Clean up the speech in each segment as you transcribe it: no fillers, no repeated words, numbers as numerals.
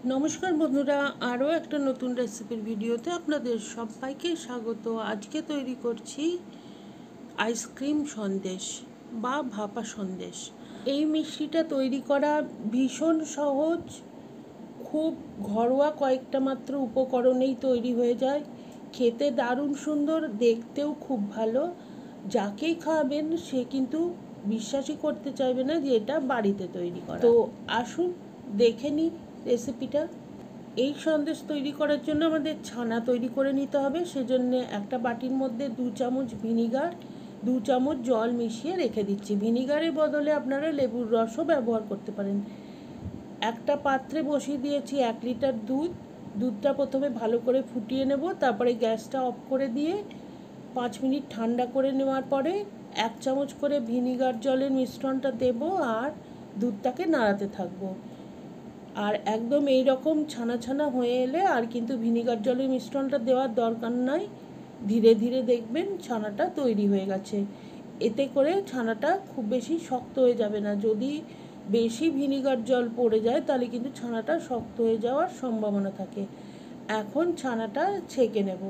নমস্কার বন্ধুরা, আরও একটা নতুন রেসিপির ভিডিওতে আপনাদের সবাইকে স্বাগত। আজকে তৈরি করছি আইসক্রিম সন্দেশ বা ভাপা সন্দেশ। এই মিষ্টিটা তৈরি করা ভীষণ সহজ, খুব ঘরোয়া কয়েকটা মাত্র উপকরণেই তৈরি হয়ে যায়। খেতে দারুণ সুন্দর, দেখতেও খুব ভালো। যাকেই খাওয়াবেন সে কিন্তু বিশ্বাসই করতে চাইবে না যে এটা বাড়িতে তৈরি করা। তো আসুন দেখে নিই রেসিপিটা। এই সন্দেশ তৈরি করার জন্য আমাদের ছানা তৈরি করে নিতে হবে। সেজন্য একটা বাটির মধ্যে 2 চামচ ভিনিগার, 2 চামচ জল মিশিয়ে রেখে দিচ্ছি। ভিনিগারের বদলে আপনারা লেবুর রসও ব্যবহার করতে পারেন। একটা পাত্রে বসিয়ে দিয়েছি 1 লিটার দুধ। দুধটা প্রথমে ভালো করে ফুটিয়ে নেব, তারপরে গ্যাসটা অফ করে দিয়ে 5 মিনিট ঠান্ডা করে নেওয়ার পরে 1 চামচ করে ভিনিগার জলের মিশ্রণটা দেব আর দুধটাকে নাড়াতে থাকবো। আর একদম এই রকম ছানা ছানা হয়ে এলে আর কিন্তু ভিনিগার জলের মিশ্রণটা দেওয়ার দরকার নাই। ধীরে ধীরে দেখবেন ছানাটা তৈরি হয়ে গেছে। এতে করে ছানাটা খুব বেশি শক্ত হয়ে যাবে না। যদি বেশি ভিনিগার জল পড়ে যায় তাহলে কিন্তু ছানাটা শক্ত হয়ে যাওয়ার সম্ভাবনা থাকে। এখন ছানাটা ছেঁকে নেব।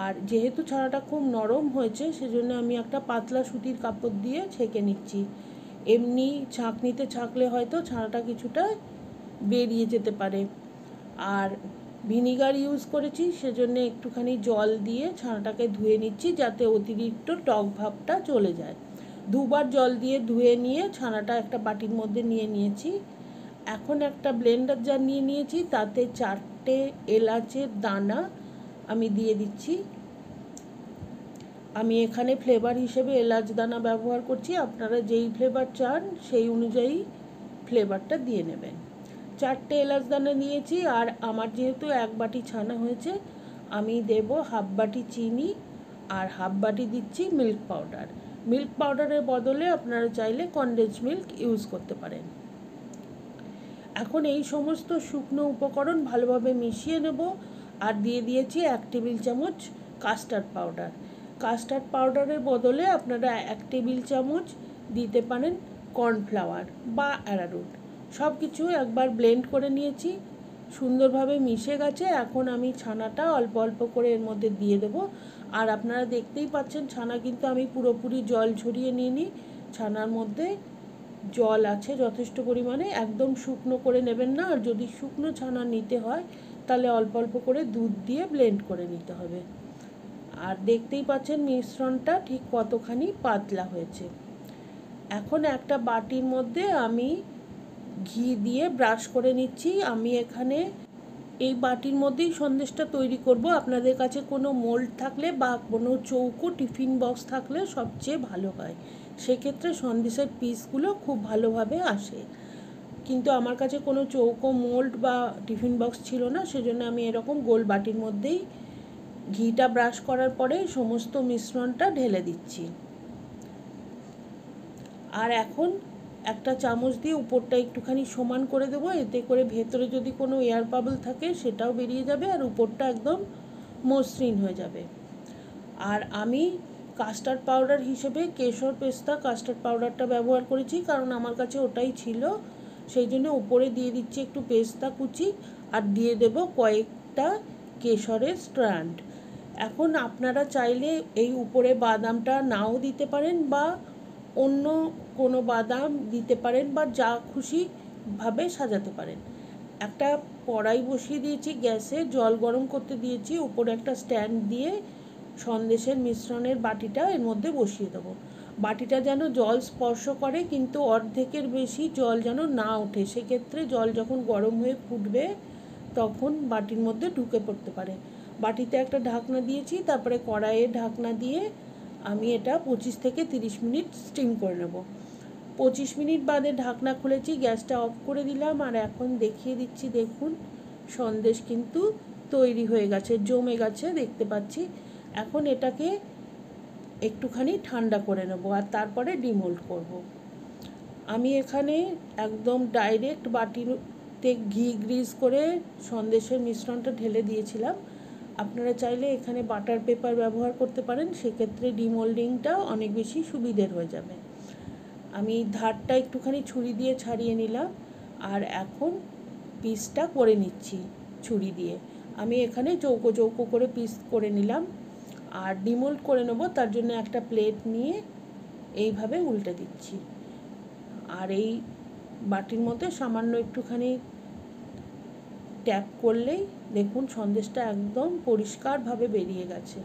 আর যেহেতু ছানাটা খুব নরম হয়েছে সেজন্য আমি একটা পাতলা সুতির কাপড় দিয়ে ছেঁকে নিচ্ছি। এমনি ছাঁকনিতে ছাঁকলে হয়তো ছানাটা কিছুটা বেরিয়ে যেতে পারে। আর ভিনিগার ইউজ করেছি সেজন্য একটুখানি জল দিয়ে ছানাটাকে ধুয়ে নিচ্ছি, যাতে অতিরিক্ত টক ভাবটা চলে যায়। 2 বার জল দিয়ে ধুয়ে নিয়ে ছানাটা একটা বাটির মধ্যে নিয়ে নিয়েছি। এখন একটা ব্লেন্ডার জার নিয়ে নিয়েছি, তাতে 4টে এলাচের দানা আমি দিয়ে দিচ্ছি। আমি এখানে ফ্লেভার হিসেবে এলাচ দানা ব্যবহার করছি। আপনারা যেই ফ্লেভার চান সেই অনুযায়ী ফ্লেভারটা দিয়ে নেবেন। 4টে এলাচ দানা নিয়েছি। আর আমার যেহেতু 1 বাটি ছানা হয়েছে, আমি দেব হাফ বাটি চিনি আর হাফ বাটি দিচ্ছি মিল্ক পাউডার। মিল্ক পাউডারের বদলে আপনারা চাইলে কনডেন্স মিল্ক ইউজ করতে পারেন। এখন এই সমস্ত শুকনো উপকরণ ভালোভাবে মিশিয়ে নেব। আর দিয়ে দিয়েছি 1 টেবিল চামচ কাস্টার্ড পাউডার। কাস্টার্ড পাউডারের বদলে আপনারা 1 টেবিল চামচ দিতে পারেন কর্নফ্লাওয়ার বা অ্যারারুট। সব কিছু একবার ব্লেন্ড করে নিয়েছি, সুন্দরভাবে মিশে গেছে। এখন আমি ছানাটা অল্প অল্প করে এর মধ্যে দিয়ে দেব। আর আপনারা দেখতেই পাচ্ছেন ছানা কিন্তু আমি পুরোপুরি জল ঝরিয়ে নিইনি। ছানার মধ্যে জল আছে যথেষ্ট পরিমাণে। একদম শুকনো করে নেবেন না। আর যদি শুকনো ছানা নিতে হয় তাহলে অল্প অল্প করে দুধ দিয়ে ব্লেন্ড করে নিতে হবে। আর দেখতেই পাচ্ছেন মিশ্রণটা ঠিক কতখানি পাতলা হয়েছে। এখন একটা বাটির মধ্যে আমি ঘি দিয়ে ব্রাশ করে নিচ্ছি। আমি এখানে এই বাটির মধ্যেই সন্দেশটা তৈরি করব। আপনাদের কাছে কোনো মোল্ড থাকলে বা কোনো চৌকো টিফিন বক্স থাকলে সবচেয়ে ভালো হয়, সেক্ষেত্রে সন্দেশের পিসগুলো খুব ভালোভাবে আসে। কিন্তু আমার কাছে কোনো চৌকো মোল্ড বা টিফিন বক্স ছিল না, সেজন্য আমি এরকম গোল বাটির মধ্যেই ঘিটা ব্রাশ করার পরে সমস্ত মিশ্রণটা ঢেলে দিচ্ছি। আর এখন একটা চামচ দিয়ে উপরটা একটুখানি সমান করে দেবো। এতে করে ভেতরে যদি কোনো এয়ার বাবল থাকে সেটাও বেরিয়ে যাবে আর উপরটা একদম মসৃণ হয়ে যাবে। আর আমি কাস্টার্ড পাউডার হিসেবে কেশর পেস্তা কাস্টার্ড পাউডারটা ব্যবহার করেছি, কারণ আমার কাছে ওটাই ছিল। সেই জন্য উপরে দিয়ে দিচ্ছি একটু পেস্তা কুচি আর দিয়ে দেব কয়েকটা কেশরের স্ট্র্যান্ড। এখন আপনারা চাইলে এই উপরে বাদামটা নাও দিতে পারেন বা অন্য কোনো বাদাম দিতে পারেন বা যা খুশিভাবে সাজাতে পারেন। একটা কড়াই বসিয়ে দিয়েছি গ্যাসে, জল গরম করতে দিয়েছি। উপরে একটা স্ট্যান্ড দিয়ে সন্দেশের মিশ্রণের বাটিটা এর মধ্যে বসিয়ে দেবো। বাটিটা যেন জল স্পর্শ করে, কিন্তু অর্ধেকের বেশি জল যেন না ওঠে। সেক্ষেত্রে জল যখন গরম হয়ে ফুটবে তখন বাটির মধ্যে ঢুকে পড়তে পারে। বাটিতে একটা ঢাকনা দিয়েছি, তারপরে কড়াইয়ে ঢাকনা দিয়ে আমি এটা 25 থেকে 30 মিনিট স্টিম করে নেব। 25 মিনিট বাদে ঢাকনা খুলেছি, গ্যাসটা অফ করে দিলাম। আর এখন দেখিয়ে দিচ্ছি, দেখুন সন্দেশ কিন্তু তৈরি হয়ে গেছে, জমে গেছে দেখতে পাচ্ছি। এখন এটাকে একটুখানি ঠান্ডা করে নেব আর তারপরে ডিমোল্ড করব। আমি এখানে একদম ডাইরেক্ট বাটিতে ঘি গ্রিজ করে সন্দেশের মিশ্রণটা ঢেলে দিয়েছিলাম। আপনারা চাইলে এখানে বাটার পেপার ব্যবহার করতে পারেন, সেক্ষেত্রে ডিমোল্ডিংটা অনেক বেশি সুবিধের হয়ে যাবে। আমি ধারটা একটুখানি ছুরি দিয়ে ছাড়িয়ে নিলাম। আর এখন পিসটা করে নিচ্ছি ছুরি দিয়ে। আমি এখানে চৌকো চৌকো করে পিস করে নিলাম। আর ডিমোল্ড করে নেব, তার জন্য একটা প্লেট নিয়ে এইভাবে উল্টে দিচ্ছি। আর এই বাটির মধ্যে সামান্য একটুখানি ট্যাপ করলেই দেখুন সন্দেশটা একদম পরিষ্কারভাবে বেরিয়ে গেছে।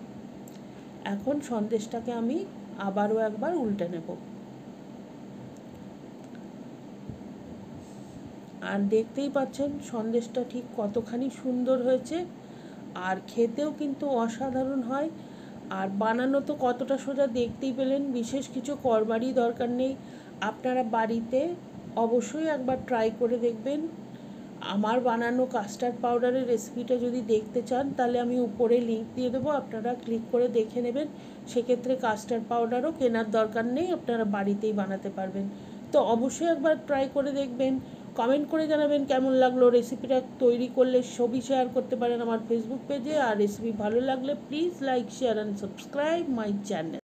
এখন সন্দেশটাকে আমি আবারও একবার উল্টে নেব। আর দেখতেই পাচ্ছেন সন্দেশটা ঠিক কতখানি সুন্দর হয়েছে, আর খেতেও কিন্তু অসাধারণ হয়। আর বানানো তো কতটা সোজা দেখতেই পেলেন, বিশেষ কিছু করবারই দরকার নেই। আপনারা বাড়িতে অবশ্যই একবার ট্রাই করে দেখবেন। আমার বানানো কাস্টার্ড পাউডারের রেসিপিটা যদি দেখতে চান তাহলে আমি উপরে লিংক দিয়ে দেবো, আপনারা ক্লিক করে দেখে নেবেন। সেক্ষেত্রে কাস্টার্ড পাউডারও কেনার দরকার নেই, আপনারা বাড়িতেই বানাতে পারবেন। তো অবশ্যই একবার ট্রাই করে দেখবেন। কমেন্ট করে জানাবেন কেমন লাগলো। রেসিপিটা তৈরি করলে ছবি শেয়ার করতে পারেন আমার ফেসবুক পেজে। আর রেসিপি ভালো লাগলে please like, share and subscribe my channel.